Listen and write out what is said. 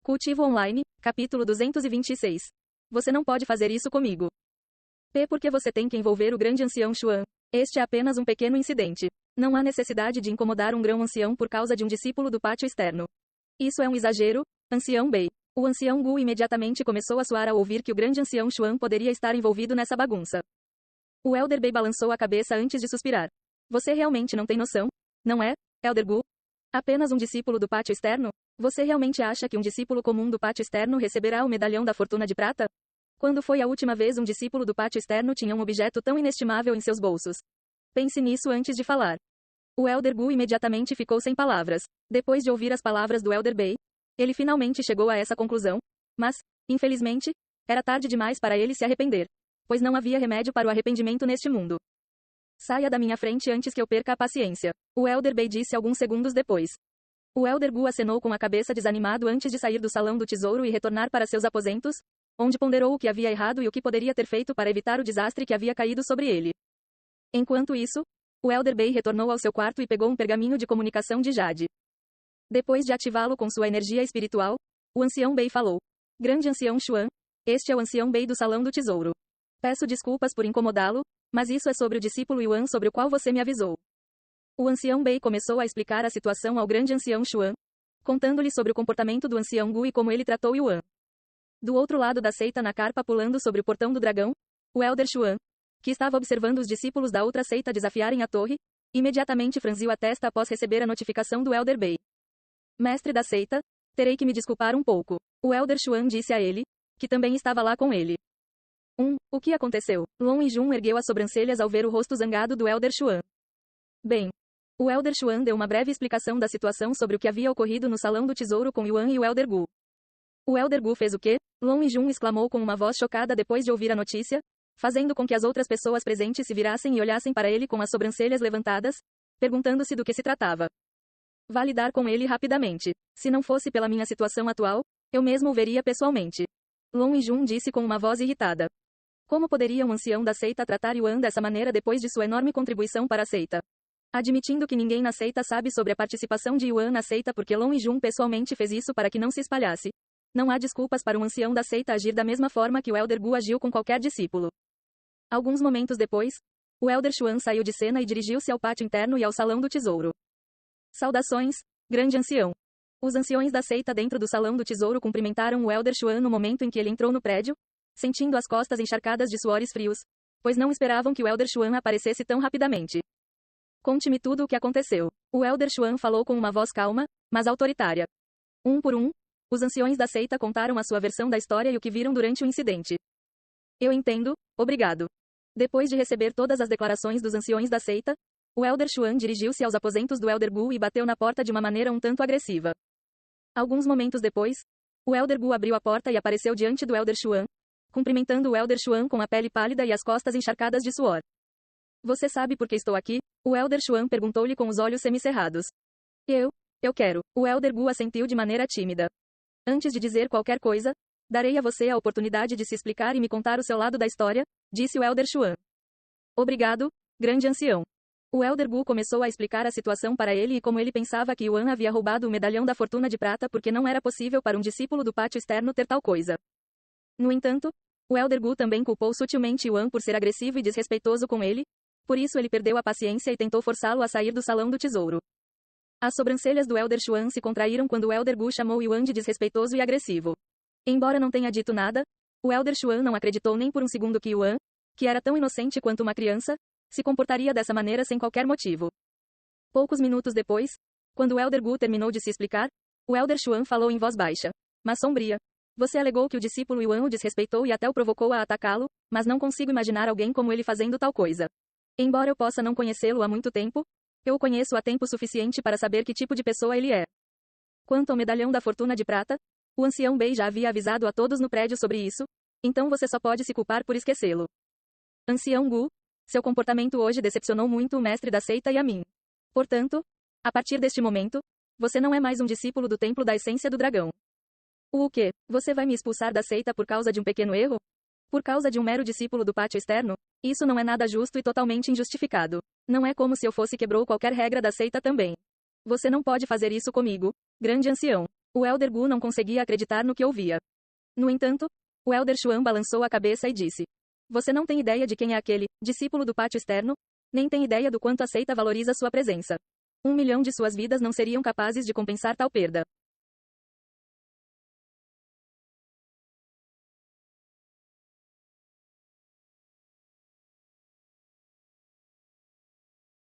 Cultivo Online, capítulo 226. Você não pode fazer isso comigo. P. Porque você tem que envolver o grande ancião Xuan. Este é apenas um pequeno incidente. Não há necessidade de incomodar um grão ancião por causa de um discípulo do pátio externo. Isso é um exagero, ancião Bei. O ancião Gu imediatamente começou a suar ao ouvir que o grande ancião Xuan poderia estar envolvido nessa bagunça. O Elder Bei balançou a cabeça antes de suspirar. Você realmente não tem noção? Não é, Elder Gu? Apenas um discípulo do pátio externo? Você realmente acha que um discípulo comum do pátio externo receberá o medalhão da fortuna de prata? Quando foi a última vez um discípulo do pátio externo tinha um objeto tão inestimável em seus bolsos? Pense nisso antes de falar. O Elder Gu imediatamente ficou sem palavras. Depois de ouvir as palavras do Elder Bei, ele finalmente chegou a essa conclusão. Mas, infelizmente, era tarde demais para ele se arrepender. Pois não havia remédio para o arrependimento neste mundo. Saia da minha frente antes que eu perca a paciência. O Elder Bei disse alguns segundos depois. O Elder Gu acenou com a cabeça desanimado antes de sair do salão do tesouro e retornar para seus aposentos, onde ponderou o que havia errado e o que poderia ter feito para evitar o desastre que havia caído sobre ele. Enquanto isso, o Elder Bei retornou ao seu quarto e pegou um pergaminho de comunicação de Jade. Depois de ativá-lo com sua energia espiritual, o ancião Bei falou. Grande ancião Xuan, este é o ancião Bei do salão do tesouro. Peço desculpas por incomodá-lo, mas isso é sobre o discípulo Yuan sobre o qual você me avisou. O ancião Bei começou a explicar a situação ao grande ancião Xuan, contando-lhe sobre o comportamento do ancião Gu e como ele tratou Yuan. Do outro lado da seita na carpa pulando sobre o portão do dragão, o Elder Xuan, que estava observando os discípulos da outra seita desafiarem a torre, imediatamente franziu a testa após receber a notificação do Elder Bei. Mestre da seita, terei que me desculpar um pouco. O Elder Xuan disse a ele, que também estava lá com ele. O que aconteceu? Long Yijun ergueu as sobrancelhas ao ver o rosto zangado do Elder Xuan. Bem. O Elder Xuan deu uma breve explicação da situação sobre o que havia ocorrido no salão do tesouro com Yuan e o Elder Gu. O Elder Gu fez o quê? Long Yijun exclamou com uma voz chocada depois de ouvir a notícia, fazendo com que as outras pessoas presentes se virassem e olhassem para ele com as sobrancelhas levantadas, perguntando-se do que se tratava. Vá lidar com ele rapidamente. Se não fosse pela minha situação atual, eu mesmo o veria pessoalmente. Long Yijun disse com uma voz irritada. Como poderia um ancião da seita tratar Yuan dessa maneira depois de sua enorme contribuição para a seita? Admitindo que ninguém na seita sabe sobre a participação de Yuan na seita porque Long Yijun pessoalmente fez isso para que não se espalhasse. Não há desculpas para um ancião da seita agir da mesma forma que o Elder Gu agiu com qualquer discípulo. Alguns momentos depois, o Elder Xuan saiu de cena e dirigiu-se ao pátio interno e ao salão do tesouro. Saudações, grande ancião. Os anciões da seita dentro do salão do tesouro cumprimentaram o Elder Xuan no momento em que ele entrou no prédio, sentindo as costas encharcadas de suores frios, pois não esperavam que o Elder Xuan aparecesse tão rapidamente. Conte-me tudo o que aconteceu. O Elder Xuan falou com uma voz calma, mas autoritária. Um por um, os anciões da seita contaram a sua versão da história e o que viram durante o incidente. Eu entendo, obrigado. Depois de receber todas as declarações dos anciões da seita, o Elder Xuan dirigiu-se aos aposentos do Elder Gu e bateu na porta de uma maneira um tanto agressiva. Alguns momentos depois, o Elder Gu abriu a porta e apareceu diante do Elder Xuan, cumprimentando o Elder Xuan com a pele pálida e as costas encharcadas de suor. Você sabe por que estou aqui? O Elder Xuan perguntou-lhe com os olhos semicerrados. Eu quero. O Elder Gu assentiu de maneira tímida. Antes de dizer qualquer coisa, darei a você a oportunidade de se explicar e me contar o seu lado da história, disse o Elder Xuan. Obrigado, grande ancião. O Elder Gu começou a explicar a situação para ele e como ele pensava que Yuan havia roubado o medalhão da fortuna de prata porque não era possível para um discípulo do pátio externo ter tal coisa. No entanto, o Elder Gu também culpou sutilmente Yuan por ser agressivo e desrespeitoso com ele, por isso ele perdeu a paciência e tentou forçá-lo a sair do salão do tesouro. As sobrancelhas do Elder Xuan se contraíram quando o Elder Gu chamou Yuan de desrespeitoso e agressivo. Embora não tenha dito nada, o Elder Xuan não acreditou nem por um segundo que Yuan, que era tão inocente quanto uma criança, se comportaria dessa maneira sem qualquer motivo. Poucos minutos depois, quando o Elder Gu terminou de se explicar, o Elder Xuan falou em voz baixa, mas sombria. Você alegou que o discípulo Yuan o desrespeitou e até o provocou a atacá-lo, mas não consigo imaginar alguém como ele fazendo tal coisa. Embora eu possa não conhecê-lo há muito tempo, eu o conheço há tempo suficiente para saber que tipo de pessoa ele é. Quanto ao medalhão da fortuna de prata, o ancião Bei já havia avisado a todos no prédio sobre isso, então você só pode se culpar por esquecê-lo. Ancião Gu, seu comportamento hoje decepcionou muito o mestre da seita e a mim. Portanto, a partir deste momento, você não é mais um discípulo do templo da essência do dragão. O quê? Você vai me expulsar da seita por causa de um pequeno erro? Por causa de um mero discípulo do pátio externo? Isso não é nada justo e totalmente injustificado. Não é como se eu fosse quebrou qualquer regra da seita também. Você não pode fazer isso comigo, grande ancião. O Elder Gu não conseguia acreditar no que ouvia. No entanto, o Elder Xuan balançou a cabeça e disse: Você não tem ideia de quem é aquele discípulo do pátio externo? Nem tem ideia do quanto a seita valoriza sua presença. 1 milhão de suas vidas não seriam capazes de compensar tal perda.